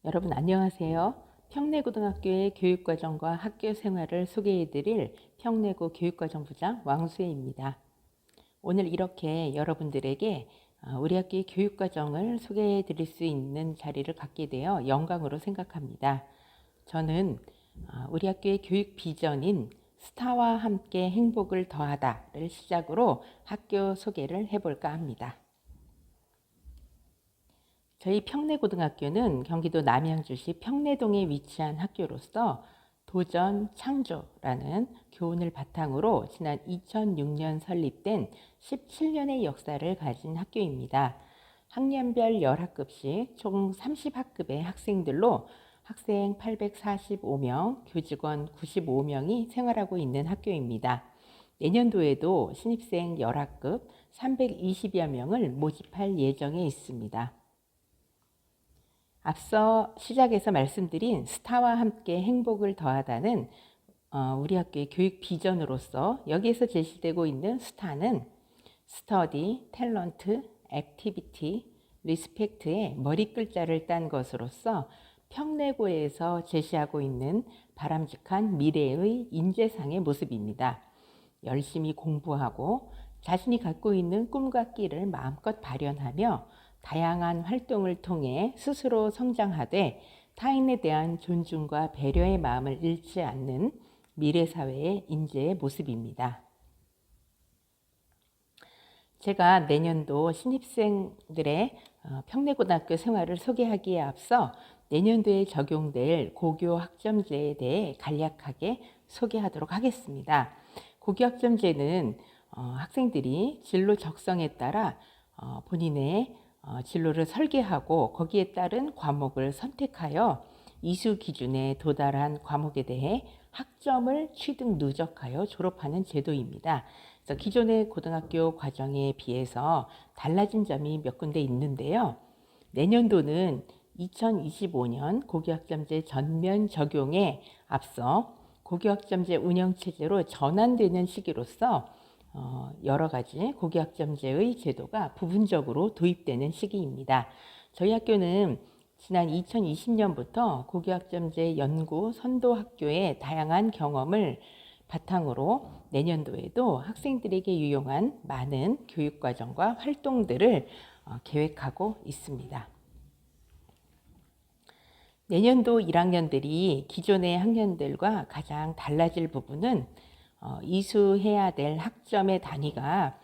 여러분 안녕하세요. 평내고등학교의 교육과정과 학교 생활을 소개해드릴 평내고 교육과정부장 왕수혜입니다. 오늘 이렇게 여러분들에게 우리 학교의 교육과정을 소개해드릴 수 있는 자리를 갖게 되어 영광으로 생각합니다. 저는 우리 학교의 교육 비전인 스타와 함께 행복을 더하다를 시작으로 학교 소개를 해볼까 합니다. 저희 평내고등학교는 경기도 남양주시 평내동에 위치한 학교로서 도전 창조라는 교훈을 바탕으로 지난 2006년 설립된 17년의 역사를 가진 학교입니다. 학년별 10학급씩 총 30학급의 학생들로 학생 845명, 교직원 95명이 생활하고 있는 학교입니다. 내년도에도 신입생 10학급 320여 명을 모집할 예정에 있습니다. 앞서 시작에서 말씀드린 스타와 함께 행복을 더하다는 우리 학교의 교육 비전으로서 여기에서 제시되고 있는 스타는 스터디, 탤런트, 액티비티, 리스펙트의 머리 글자를 딴 것으로서 평내고에서 제시하고 있는 바람직한 미래의 인재상의 모습입니다. 열심히 공부하고 자신이 갖고 있는 꿈과 끼를 마음껏 발현하며 다양한 활동을 통해 스스로 성장하되 타인에 대한 존중과 배려의 마음을 잃지 않는 미래사회의 인재의 모습입니다. 제가 내년도 신입생들의 평내고등학교 생활을 소개하기에 앞서 내년도에 적용될 고교 학점제에 대해 간략하게 소개하도록 하겠습니다. 고교 학점제는 학생들이 진로 적성에 따라 본인의 진로를 설계하고 거기에 따른 과목을 선택하여 이수 기준에 도달한 과목에 대해 학점을 취득 누적하여 졸업하는 제도입니다. 그래서 기존의 고등학교 과정에 비해서 달라진 점이 몇 군데 있는데요. 내년도는 2025년 고교학점제 전면 적용에 앞서 고교학점제 운영체제로 전환되는 시기로서 여러 가지 고교학점제의 제도가 부분적으로 도입되는 시기입니다. 저희 학교는 지난 2020년부터 고교학점제 연구 선도학교의 다양한 경험을 바탕으로 내년도에도 학생들에게 유용한 많은 교육과정과 활동들을 계획하고 있습니다. 내년도 1학년들이 기존의 학년들과 가장 달라질 부분은 이수해야 될 학점의 단위가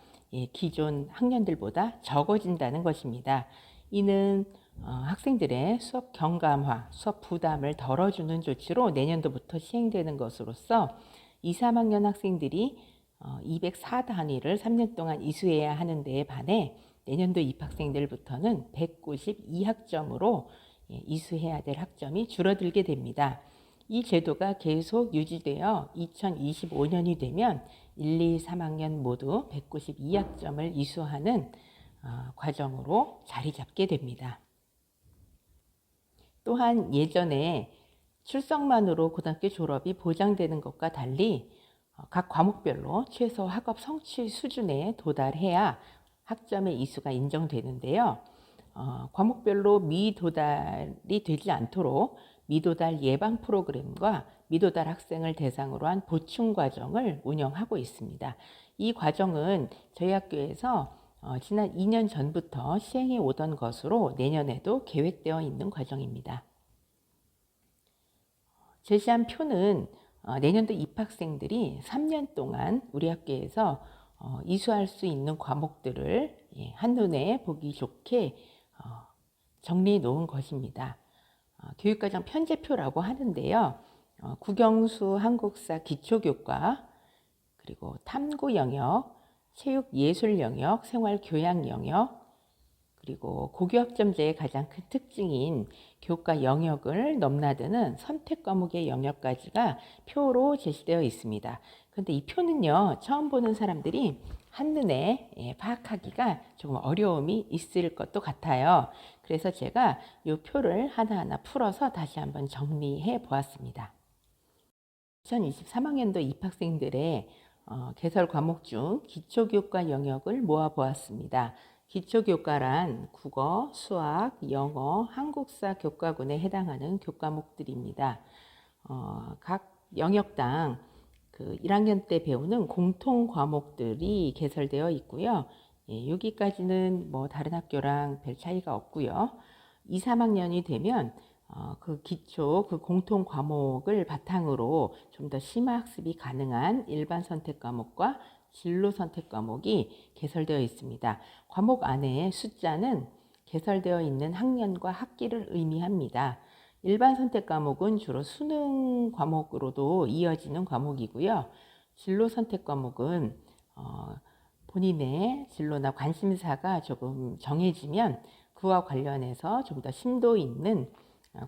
기존 학년들보다 적어진다는 것입니다. 이는 학생들의 수업 경감화, 수업 부담을 덜어주는 조치로 내년도부터 시행되는 것으로서 2, 3학년 학생들이 204단위를 3년 동안 이수해야 하는 데에 반해 내년도 입학생들부터는 192학점으로 이수해야 될 학점이 줄어들게 됩니다. 이 제도가 계속 유지되어 2025년이 되면 1, 2, 3학년 모두 192학점을 이수하는 과정으로 자리 잡게 됩니다. 또한 예전에 출석만으로 고등학교 졸업이 보장되는 것과 달리 각 과목별로 최소 학업 성취 수준에 도달해야 학점의 이수가 인정되는데요. 과목별로 미도달이 되지 않도록 미도달 예방 프로그램과 미도달 학생을 대상으로 한 보충 과정을 운영하고 있습니다. 이 과정은 저희 학교에서 지난 2년 전부터 시행해 오던 것으로 내년에도 계획되어 있는 과정입니다. 제시한 표는 내년도 입학생들이 3년 동안 우리 학교에서 이수할 수 있는 과목들을 한눈에 보기 좋게 정리해 놓은 것입니다. 교육과정 편제표라고 하는데요. 국영수 한국사 기초교과, 그리고 탐구 영역, 체육 예술 영역, 생활 교양 영역, 그리고 고교학점제의 가장 큰 특징인 교과 영역을 넘나드는 선택 과목의 영역까지가 표로 제시되어 있습니다. 그런데 이 표는요, 처음 보는 사람들이 한눈에 파악하기가 조금 어려움이 있을 것도 같아요. 그래서 제가 이 표를 하나하나 풀어서 다시 한번 정리해 보았습니다. 2023학년도 입학생들의 개설 과목 중 기초교과 영역을 모아 보았습니다. 기초교과란 국어, 수학, 영어, 한국사 교과군에 해당하는 교과목들입니다. 각 영역당 그 1학년 때 배우는 공통 과목들이 개설되어 있고요. 여기까지는 뭐 다른 학교랑 별 차이가 없고요. 2, 3학년이 되면 그 기초, 그 공통 과목을 바탕으로 좀 더 심화 학습이 가능한 일반 선택 과목과 진로 선택 과목이 개설되어 있습니다. 과목 안에 숫자는 개설되어 있는 학년과 학기를 의미합니다. 일반 선택 과목은 주로 수능 과목으로도 이어지는 과목이고요. 진로 선택 과목은 본인의 진로나 관심사가 조금 정해지면 그와 관련해서 좀 더 심도 있는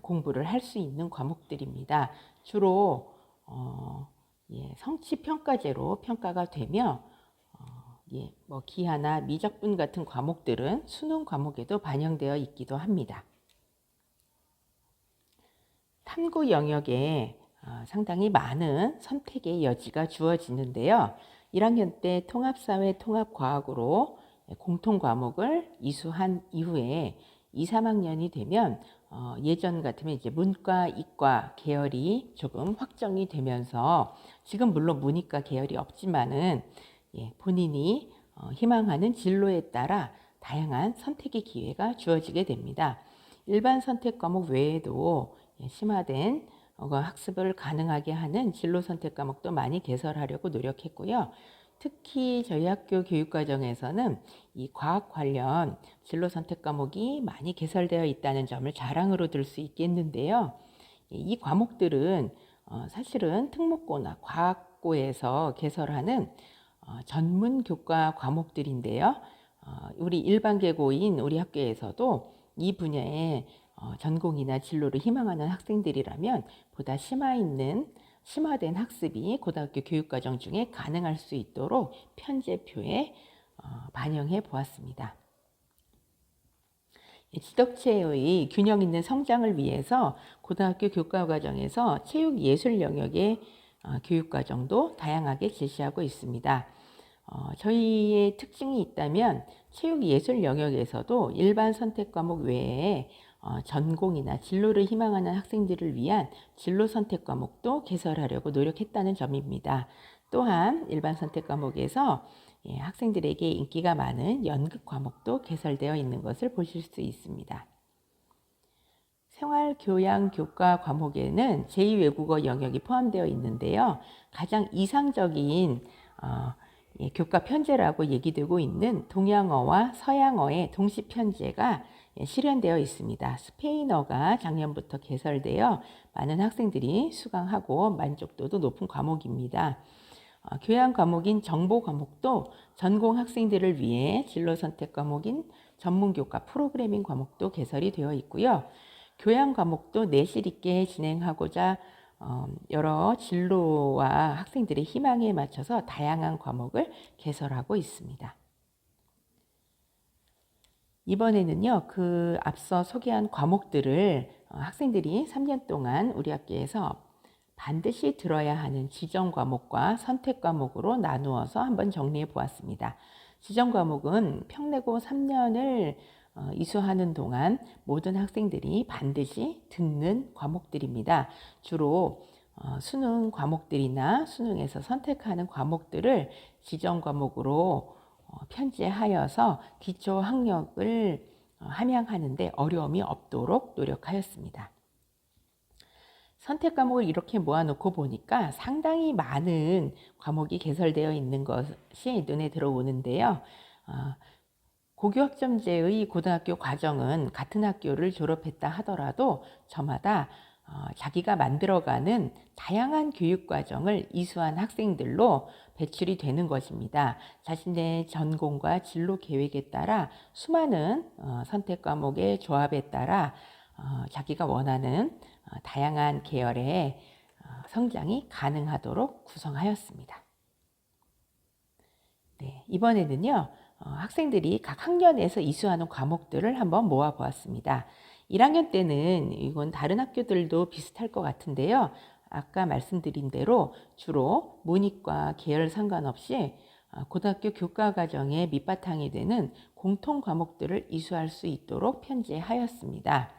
공부를 할 수 있는 과목들입니다. 주로 성취평가제로 평가가 되며 뭐 기하나 미적분 같은 과목들은 수능 과목에도 반영되어 있기도 합니다. 탐구 영역에 상당히 많은 선택의 여지가 주어지는데요. 1학년 때 통합사회 통합과학으로 공통 과목을 이수한 이후에 2, 3학년이 되면 예전 같으면 이제 문과, 이과 계열이 조금 확정이 되면서 지금 물론 문이과 계열이 없지만은 본인이 희망하는 진로에 따라 다양한 선택의 기회가 주어지게 됩니다. 일반 선택 과목 외에도 심화된 학습을 가능하게 하는 진로 선택 과목도 많이 개설하려고 노력했고요. 특히 저희 학교 교육과정에서는 이 과학 관련 진로 선택 과목이 많이 개설되어 있다는 점을 자랑으로 들 수 있겠는데요. 이 과목들은 사실은 특목고나 과학고에서 개설하는 전문 교과 과목들인데요. 우리 일반계고인 우리 학교에서도 이 분야에 전공이나 진로를 희망하는 학생들이라면 보다 심화된 학습이 고등학교 교육과정 중에 가능할 수 있도록 편제표에 반영해 보았습니다. 지덕체의 균형 있는 성장을 위해서 고등학교 교과과정에서 체육예술 영역의 교육과정도 다양하게 제시하고 있습니다. 저희의 특징이 있다면 체육예술 영역에서도 일반 선택 과목 외에 전공이나 진로를 희망하는 학생들을 위한 진로 선택 과목도 개설하려고 노력했다는 점입니다. 또한 일반 선택 과목에서 학생들에게 인기가 많은 연극 과목도 개설되어 있는 것을 보실 수 있습니다. 생활교양교과 과목에는 제2외국어 영역이 포함되어 있는데요. 가장 이상적인 교과 편제라고 얘기되고 있는 동양어와 서양어의 동시 편제가 실현되어 있습니다. 스페인어가 작년부터 개설되어 많은 학생들이 수강하고 만족도도 높은 과목입니다. 교양 과목인 정보 과목도 전공 학생들을 위해 진로 선택 과목인 전문교과 프로그래밍 과목도 개설이 되어 있고요. 교양 과목도 내실 있게 진행하고자 여러 진로와 학생들의 희망에 맞춰서 다양한 과목을 개설하고 있습니다. 이번에는요, 그 앞서 소개한 과목들을 학생들이 3년 동안 우리 학교에서 반드시 들어야 하는 지정 과목과 선택 과목으로 나누어서 한번 정리해 보았습니다. 지정 과목은 평내고 3년을 이수하는 동안 모든 학생들이 반드시 듣는 과목들입니다. 주로 수능 과목들이나 수능에서 선택하는 과목들을 지정 과목으로 편제하여서 기초 학력을 함양하는 데 어려움이 없도록 노력하였습니다. 선택 과목을 이렇게 모아놓고 보니까 상당히 많은 과목이 개설되어 있는 것이 눈에 들어오는데요. 고교학점제의 고등학교 과정은 같은 학교를 졸업했다 하더라도 저마다 자기가 만들어가는 다양한 교육과정을 이수한 학생들로 배출이 되는 것입니다. 자신의 전공과 진로 계획에 따라 수많은 선택 과목의 조합에 따라 자기가 원하는 다양한 계열의 성장이 가능하도록 구성하였습니다. 네, 이번에는요. 학생들이 각 학년에서 이수하는 과목들을 한번 모아보았습니다. 1학년 때는 이건 다른 학교들도 비슷할 것 같은데요. 아까 말씀드린 대로 주로 문이과 계열 상관없이 고등학교 교과 과정의 밑바탕이 되는 공통 과목들을 이수할 수 있도록 편제하였습니다.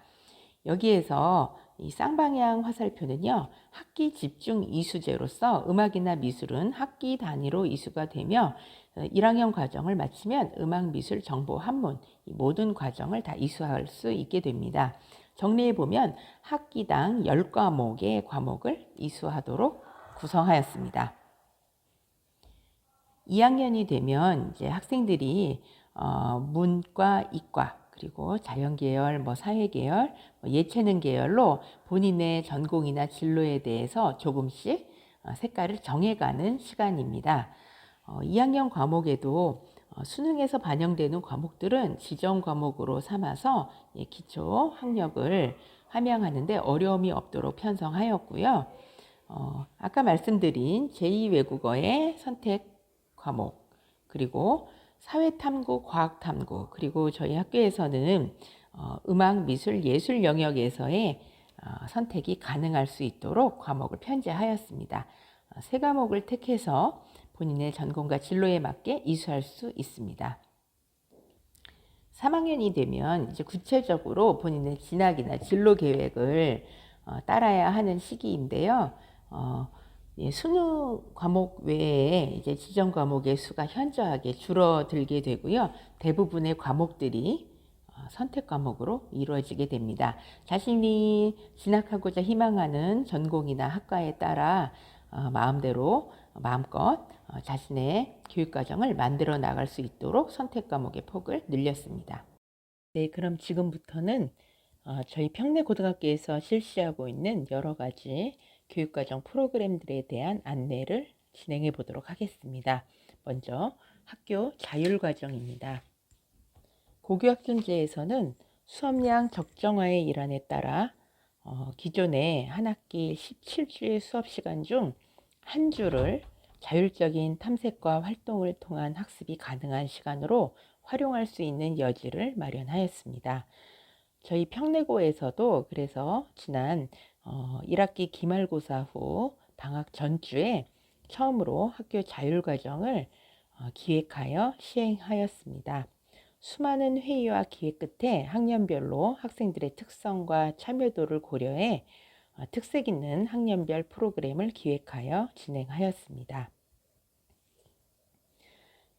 여기에서 이 쌍방향 화살표는요, 학기 집중 이수제로서 음악이나 미술은 학기 단위로 이수가 되며 1학년 과정을 마치면 음악, 미술, 정보, 한문 이 모든 과정을 다 이수할 수 있게 됩니다. 정리해 보면 학기당 10과목의 과목을 이수하도록 구성하였습니다. 2학년이 되면 이제 학생들이 문과, 이과, 그리고 자연계열, 사회계열, 예체능 계열로 본인의 전공이나 진로에 대해서 조금씩 색깔을 정해가는 시간입니다. 2학년 과목에도 수능에서 반영되는 과목들은 지정 과목으로 삼아서 기초 학력을 함양하는데 어려움이 없도록 편성하였고요. 아까 말씀드린 제2외국어의 선택 과목, 그리고 사회탐구, 과학탐구, 그리고 저희 학교에서는 음악, 미술, 예술 영역에서의 선택이 가능할 수 있도록 과목을 편제하였습니다. 세 과목을 택해서 본인의 전공과 진로에 맞게 이수할 수 있습니다. 3학년이 되면 이제 구체적으로 본인의 진학이나 진로 계획을 따라야 하는 시기인데요. 수능 과목 외에 이제 지정 과목의 수가 현저하게 줄어들게 되고요. 대부분의 과목들이 선택 과목으로 이루어지게 됩니다. 자신이 진학하고자 희망하는 전공이나 학과에 따라 마음대로 마음껏 자신의 교육과정을 만들어 나갈 수 있도록 선택 과목의 폭을 늘렸습니다. 네, 그럼 지금부터는 저희 평내고등학교에서 실시하고 있는 여러 가지 교육과정 프로그램들에 대한 안내를 진행해 보도록 하겠습니다. 먼저 학교 자율과정입니다. 고교학점제에서는 수업량 적정화의 일환에 따라 기존의 한 학기 17주의 수업시간 중 한 주를 자율적인 탐색과 활동을 통한 학습이 가능한 시간으로 활용할 수 있는 여지를 마련하였습니다. 저희 평내고에서도 그래서 지난 1학기 기말고사 후 방학 전주에 처음으로 학교 자율과정을 기획하여 시행하였습니다. 수많은 회의와 기획 끝에 학년별로 학생들의 특성과 참여도를 고려해 특색 있는 학년별 프로그램을 기획하여 진행하였습니다.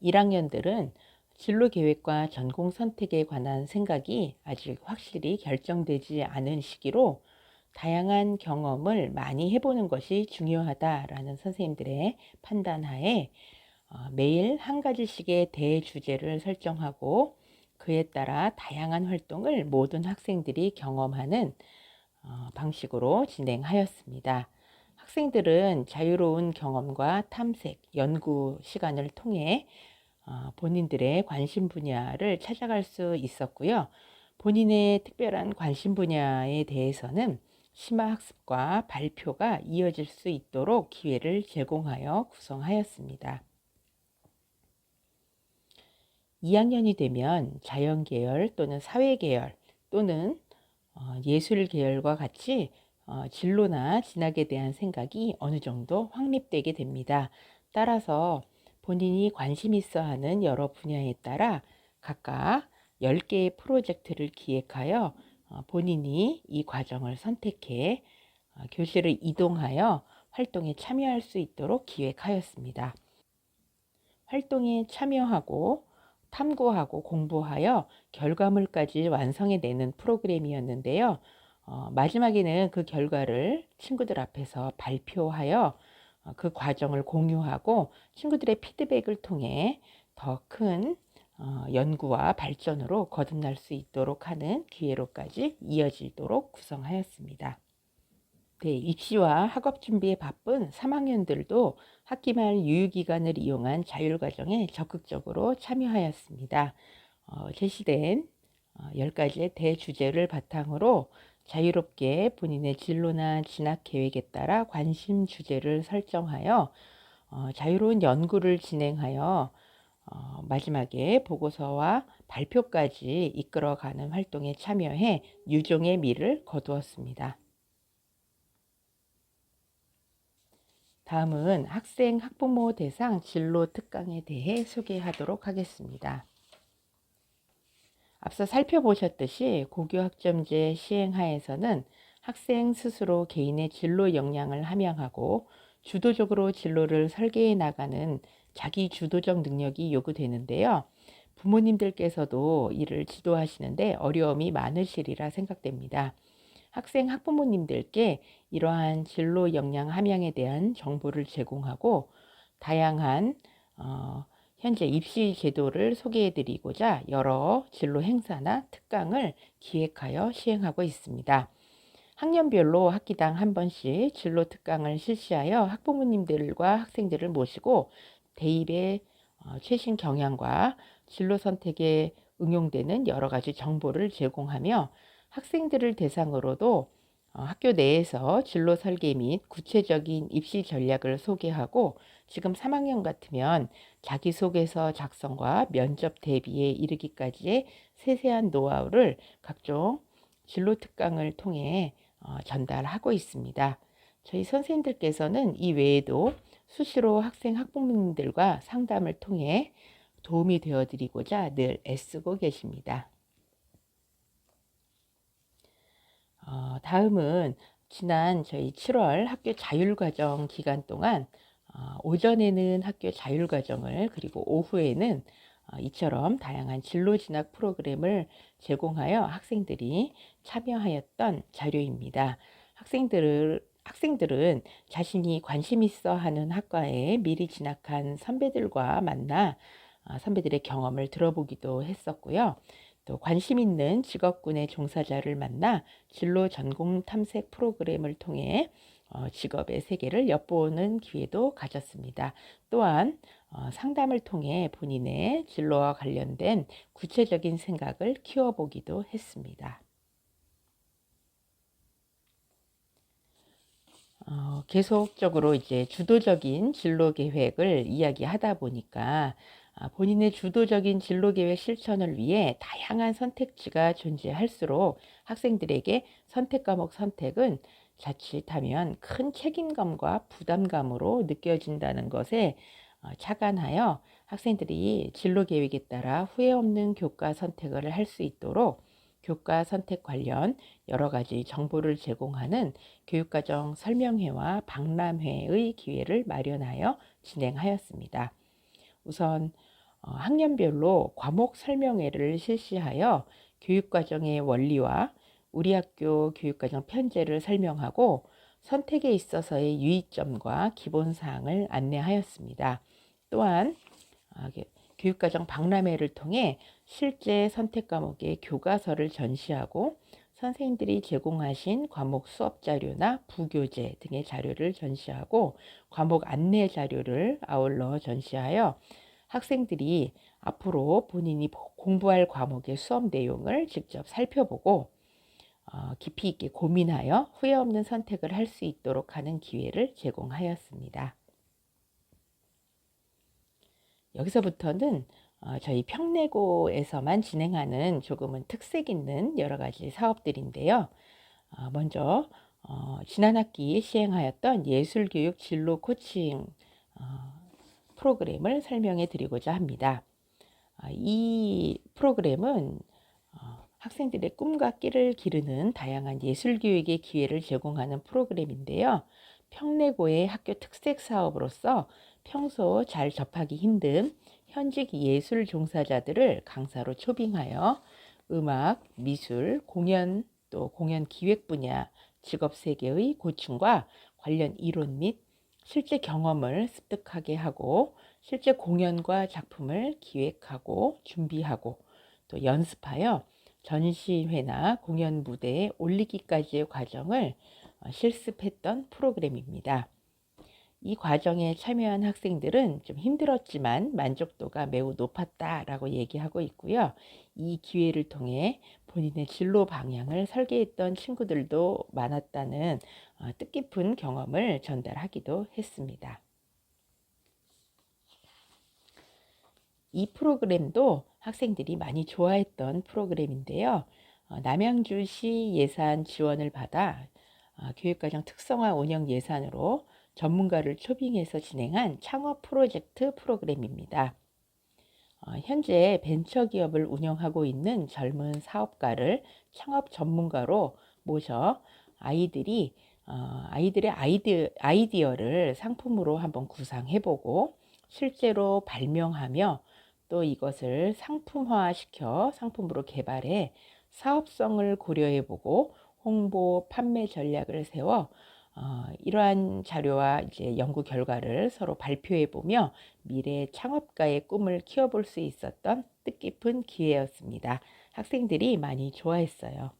1학년들은 진로 계획과 전공 선택에 관한 생각이 아직 확실히 결정되지 않은 시기로 다양한 경험을 많이 해보는 것이 중요하다라는 선생님들의 판단하에 매일 한 가지씩의 대주제를 설정하고 그에 따라 다양한 활동을 모든 학생들이 경험하는 방식으로 진행하였습니다. 학생들은 자유로운 경험과 탐색, 연구 시간을 통해 본인들의 관심 분야를 찾아갈 수 있었고요. 본인의 특별한 관심 분야에 대해서는 심화학습과 발표가 이어질 수 있도록 기회를 제공하여 구성하였습니다. 2학년이 되면 자연계열 또는 사회계열 또는 예술계열과 같이 진로나 진학에 대한 생각이 어느 정도 확립되게 됩니다. 따라서 본인이 관심 있어 하는 여러 분야에 따라 각각 10개의 프로젝트를 기획하여 본인이 이 과정을 선택해 교실을 이동하여 활동에 참여할 수 있도록 기획하였습니다. 활동에 참여하고 탐구하고 공부하여 결과물까지 완성해내는 프로그램이었는데요. 마지막에는 그 결과를 친구들 앞에서 발표하여 그 과정을 공유하고 친구들의 피드백을 통해 더 큰 연구와 발전으로 거듭날 수 있도록 하는 기회로까지 이어지도록 구성하였습니다. 네, 입시와 학업 준비에 바쁜 3학년들도 학기 말 유휴기간을 이용한 자율과정에 적극적으로 참여하였습니다. 제시된 10가지의 대주제를 바탕으로 자유롭게 본인의 진로나 진학 계획에 따라 관심 주제를 설정하여 자유로운 연구를 진행하여 마지막에 보고서와 발표까지 이끌어가는 활동에 참여해 유종의 미를 거두었습니다. 다음은 학생 학부모 대상 진로 특강에 대해 소개하도록 하겠습니다. 앞서 살펴보셨듯이 고교학점제 시행하에서는 학생 스스로 개인의 진로 역량을 함양하고 주도적으로 진로를 설계해 나가는 자기 주도적 능력이 요구되는데요. 부모님들께서도 이를 지도하시는데 어려움이 많으시리라 생각됩니다. 학생 학부모님들께 이러한 진로 역량 함양에 대한 정보를 제공하고 다양한 현재 입시 제도를 소개해 드리고자 여러 진로 행사나 특강을 기획하여 시행하고 있습니다. 학년별로 학기당 한 번씩 진로 특강을 실시하여 학부모님들과 학생들을 모시고 대입의 최신 경향과 진로 선택에 응용되는 여러 가지 정보를 제공하며 학생들을 대상으로도 학교 내에서 진로 설계 및 구체적인 입시 전략을 소개하고 지금 3학년 같으면 자기소개서 작성과 면접 대비에 이르기까지의 세세한 노하우를 각종 진로 특강을 통해 전달하고 있습니다. 저희 선생님들께서는 이 외에도 수시로 학생 학부모님들과 상담을 통해 도움이 되어드리고자 늘 애쓰고 계십니다. 다음은 지난 저희 7월 학교 자율과정 기간 동안 오전에는 학교 자율과정을 그리고 오후에는 이처럼 다양한 진로 진학 프로그램을 제공하여 학생들이 참여하였던 자료입니다. 학생들은 자신이 관심 있어 하는 학과에 미리 진학한 선배들과 만나 선배들의 경험을 들어보기도 했었고요. 또 관심 있는 직업군의 종사자를 만나 진로 전공 탐색 프로그램을 통해 직업의 세계를 엿보는 기회도 가졌습니다. 또한 상담을 통해 본인의 진로와 관련된 구체적인 생각을 키워보기도 했습니다. 계속적으로 이제 주도적인 진로 계획을 이야기하다 보니까 본인의 주도적인 진로 계획 실천을 위해 다양한 선택지가 존재할수록 학생들에게 선택 과목 선택은 자칫하면 큰 책임감과 부담감으로 느껴진다는 것에 착안하여 학생들이 진로 계획에 따라 후회 없는 교과 선택을 할 수 있도록 교과 선택 관련 여러 가지 정보를 제공하는 교육과정 설명회와 박람회의 기회를 마련하여 진행하였습니다. 우선 학년별로 과목 설명회를 실시하여 교육과정의 원리와 우리 학교 교육과정 편제를 설명하고 선택에 있어서의 유의점과 기본사항을 안내하였습니다. 또한 교육과정 박람회를 통해 실제 선택 과목의 교과서를 전시하고 선생님들이 제공하신 과목 수업 자료나 부교재 등의 자료를 전시하고 과목 안내 자료를 아울러 전시하여 학생들이 앞으로 본인이 공부할 과목의 수업 내용을 직접 살펴보고 깊이 있게 고민하여 후회 없는 선택을 할 수 있도록 하는 기회를 제공하였습니다. 여기서부터는 저희 평내고에서만 진행하는 조금은 특색 있는 여러 가지 사업들인데요. 먼저 지난 학기 시행하였던 예술교육 진로 코칭 프로그램을 설명해 드리고자 합니다. 이 프로그램은 학생들의 꿈과 끼를 기르는 다양한 예술교육의 기회를 제공하는 프로그램인데요. 평내고의 학교 특색 사업으로서 평소 잘 접하기 힘든 현직 예술 종사자들을 강사로 초빙하여 음악, 미술, 공연, 또 공연 기획 분야 직업 세계의 고충과 관련 이론 및 실제 경험을 습득하게 하고 실제 공연과 작품을 기획하고 준비하고 또 연습하여 전시회나 공연 무대에 올리기까지의 과정을 실습했던 프로그램입니다. 이 과정에 참여한 학생들은 좀 힘들었지만 만족도가 매우 높았다라고 얘기하고 있고요. 이 기회를 통해 본인의 진로 방향을 설계했던 친구들도 많았다는 뜻깊은 경험을 전달하기도 했습니다. 이 프로그램도 학생들이 많이 좋아했던 프로그램인데요. 남양주시 예산 지원을 받아 교육과정 특성화 운영 예산으로 전문가를 초빙해서 진행한 창업 프로젝트 프로그램입니다. 현재 벤처기업을 운영하고 있는 젊은 사업가를 창업 전문가로 모셔 아이들의 아이디어를 상품으로 한번 구상해보고 실제로 발명하며 또 이것을 상품화시켜 상품으로 개발해 사업성을 고려해보고 홍보, 판매 전략을 세워 이러한 자료와 이제 연구 결과를 서로 발표해보며 미래 창업가의 꿈을 키워볼 수 있었던 뜻깊은 기회였습니다. 학생들이 많이 좋아했어요.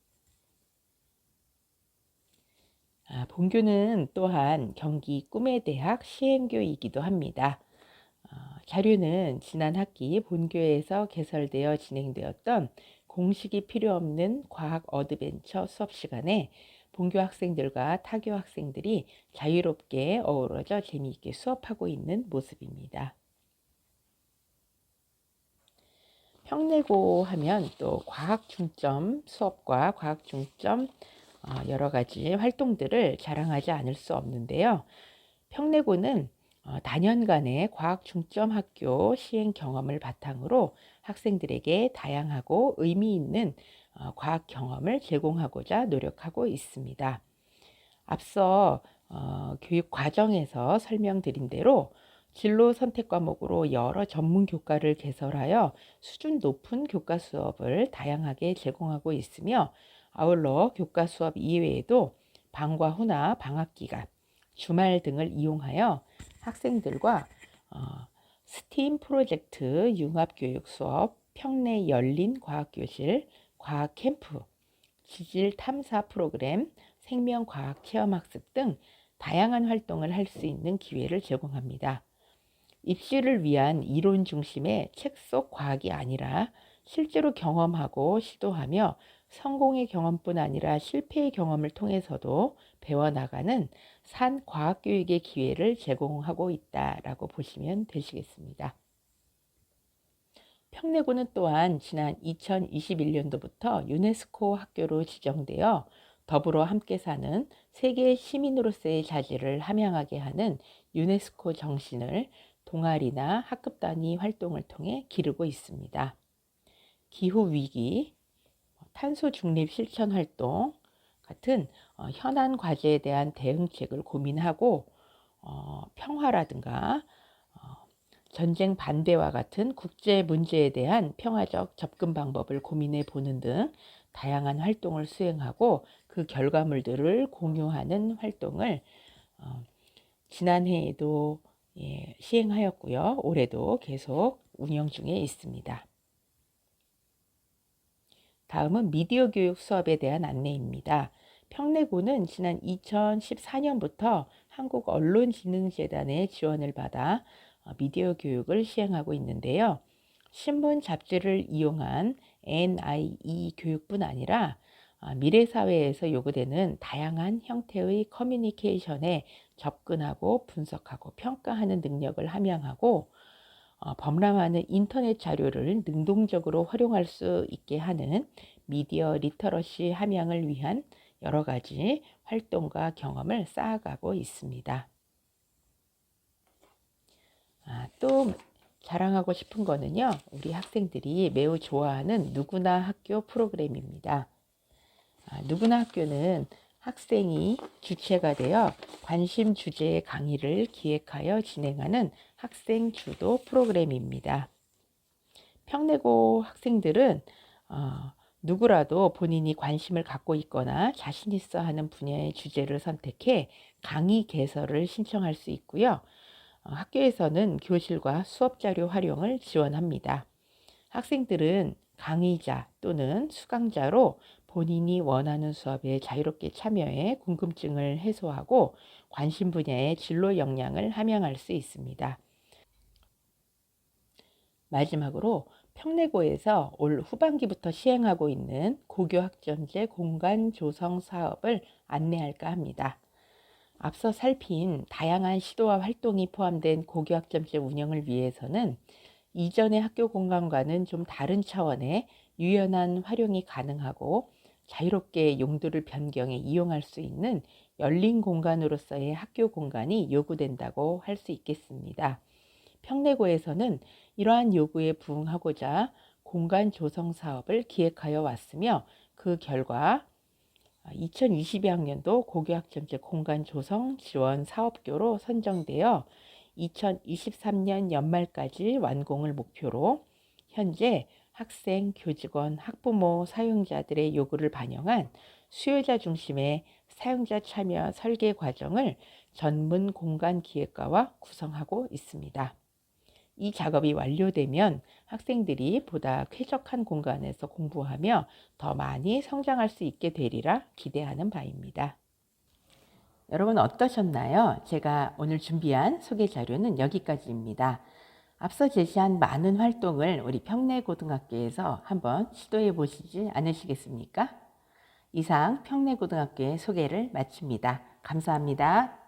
본교는 또한 경기 꿈의 대학 시행교이기도 합니다. 자료는 지난 학기 본교에서 개설되어 진행되었던 공식이 필요 없는 과학 어드벤처 수업 시간에 본교 학생들과 타교 학생들이 자유롭게 어우러져 재미있게 수업하고 있는 모습입니다. 평내고 하면 또 과학 중점 수업과 과학 중점 여러 가지 활동들을 자랑하지 않을 수 없는데요. 평내고는 다년간의 과학 중점 학교 시행 경험을 바탕으로 학생들에게 다양하고 의미 있는 과학 경험을 제공하고자 노력하고 있습니다. 앞서 교육 과정에서 설명드린 대로 진로 선택 과목으로 여러 전문 교과를 개설하여 수준 높은 교과 수업을 다양하게 제공하고 있으며 아울러 교과 수업 이외에도 방과 후나 방학 기간, 주말 등을 이용하여 학생들과 스팀 프로젝트 융합교육 수업, 평내 열린 과학교실, 과학 캠프, 지질 탐사 프로그램, 생명과학 체험학습 등 다양한 활동을 할 수 있는 기회를 제공합니다. 입시를 위한 이론 중심의 책 속 과학이 아니라 실제로 경험하고 시도하며 성공의 경험뿐 아니라 실패의 경험을 통해서도 배워나가는 산 과학교육의 기회를 제공하고 있다라고 보시면 되시겠습니다. 평내고는 또한 지난 2021년도부터 유네스코 학교로 지정되어 더불어 함께 사는 세계 시민으로서의 자질을 함양하게 하는 유네스코 정신을 동아리나 학급 단위 활동을 통해 기르고 있습니다. 기후위기, 탄소 중립 실천 활동 같은 현안 과제에 대한 대응책을 고민하고 평화라든가 전쟁 반대와 같은 국제 문제에 대한 평화적 접근 방법을 고민해 보는 등 다양한 활동을 수행하고 그 결과물들을 공유하는 활동을 지난해에도 시행하였고요. 올해도 계속 운영 중에 있습니다. 다음은 미디어 교육 수업에 대한 안내입니다. 평내고는 지난 2014년부터 한국언론진흥재단의 지원을 받아 미디어 교육을 시행하고 있는데요. 신문, 잡지를 이용한 NIE 교육뿐 아니라 미래 사회에서 요구되는 다양한 형태의 커뮤니케이션에 접근하고 분석하고 평가하는 능력을 함양하고 범람하는 인터넷 자료를 능동적으로 활용할 수 있게 하는 미디어 리터러시 함양을 위한 여러 가지 활동과 경험을 쌓아가고 있습니다. 또 자랑하고 싶은 거는요, 우리 학생들이 매우 좋아하는 누구나 학교 프로그램입니다. 누구나 학교는 학생이 주체가 되어 관심 주제의 강의를 기획하여 진행하는 학생 주도 프로그램입니다. 평내고 학생들은 누구라도 본인이 관심을 갖고 있거나 자신 있어 하는 분야의 주제를 선택해 강의 개설을 신청할 수 있고요. 학교에서는 교실과 수업 자료 활용을 지원합니다. 학생들은 강의자 또는 수강자로 본인이 원하는 수업에 자유롭게 참여해 궁금증을 해소하고 관심 분야의 진로 역량을 함양할 수 있습니다. 마지막으로 평내고에서 올 후반기부터 시행하고 있는 고교학점제 공간 조성 사업을 안내할까 합니다. 앞서 살핀 다양한 시도와 활동이 포함된 고교학점제 운영을 위해서는 이전의 학교 공간과는 좀 다른 차원의 유연한 활용이 가능하고 자유롭게 용도를 변경해 이용할 수 있는 열린 공간으로서의 학교 공간이 요구된다고 할 수 있겠습니다. 평내고에서는 이러한 요구에 부응하고자 공간 조성 사업을 기획하여 왔으며 그 결과 2022학년도 고교학점제 공간 조성 지원 사업교로 선정되어 2023년 연말까지 완공을 목표로 현재 학생, 교직원, 학부모, 사용자들의 요구를 반영한 수요자 중심의 사용자 참여 설계 과정을 전문 공간 기획과와 구성하고 있습니다. 이 작업이 완료되면 학생들이 보다 쾌적한 공간에서 공부하며 더 많이 성장할 수 있게 되리라 기대하는 바입니다. 여러분 어떠셨나요? 제가 오늘 준비한 소개 자료는 여기까지입니다. 앞서 제시한 많은 활동을 우리 평내고등학교에서 한번 시도해 보시지 않으시겠습니까? 이상 평내고등학교의 소개를 마칩니다. 감사합니다.